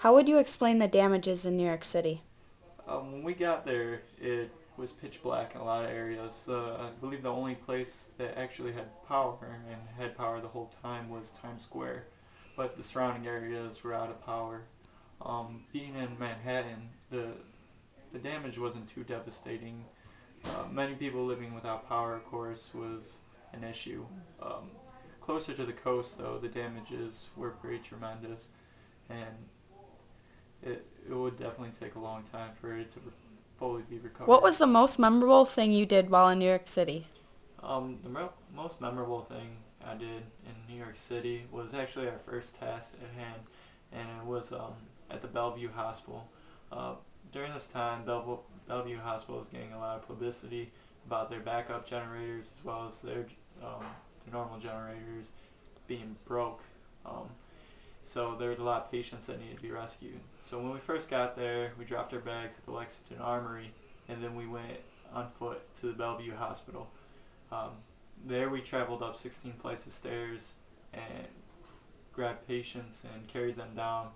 How would you explain the damages in New York City? When we got there, it was pitch black in a lot of areas. I believe the only place that actually had power and had power the whole time was Times Square, but the surrounding areas were out of power. Being in Manhattan, the damage wasn't too devastating. Many people living without power, of course, was an issue. Um, Closer to the coast, though, the damages were pretty tremendous, and it would definitely take a long time for it to fully be What recovered. was the most memorable thing you did while in New York City? The most memorable thing I did in New York City was actually our first test at hand, and it was at the Bellevue Hospital. Uh, During this time, Bellevue Hospital was getting a lot of publicity about their backup generators as well as their normal generators being broke. Um, so there was a lot of patients that needed to be rescued. So when we first got there, we dropped our bags at the Lexington Armory, and then we went on foot to the Bellevue Hospital. Um, There we traveled up 16 flights of stairs and grabbed patients and carried them down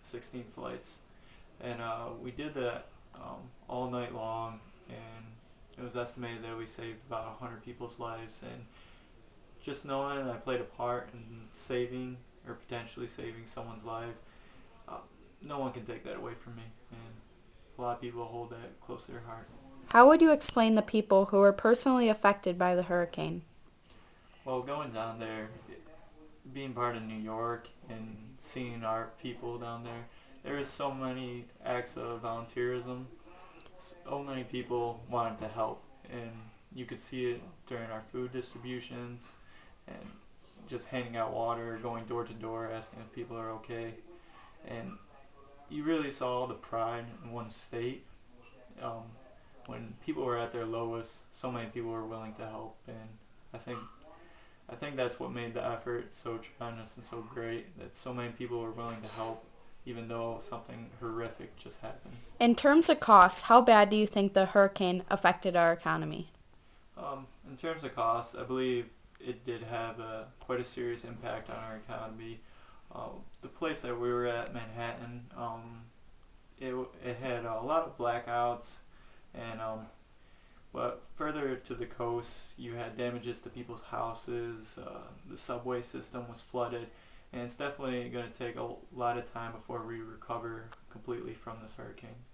16 flights. And we did that all night long, and it was estimated that we saved about 100 people's lives. And just knowing I played a part in saving or potentially saving someone's life, uh, no one can take that away from me. And a lot of people hold that close to their heart. How would you explain the people who were personally affected by the hurricane? Well, going down there, being part of New York and seeing our people down there, there is so many acts of volunteerism. So many people wanted to help, and you could see it during our food distributions and just handing out water, going door to door, asking if people are okay. And you really saw the pride in one state. Um, when people were at their lowest, so many people were willing to help, and I think I think that's what made the effort so tremendous and so great. That so many people were willing to help, even though something horrific just happened. In terms of costs, how bad do you think the hurricane affected our economy? In terms of costs, I believe it did have quite a serious impact on our economy. The place that we were at, Manhattan, it had a lot of blackouts, and but further to the coast, you had damages to people's houses. The subway system was flooded, and it's definitely going to take a lot of time before we recover completely from this hurricane.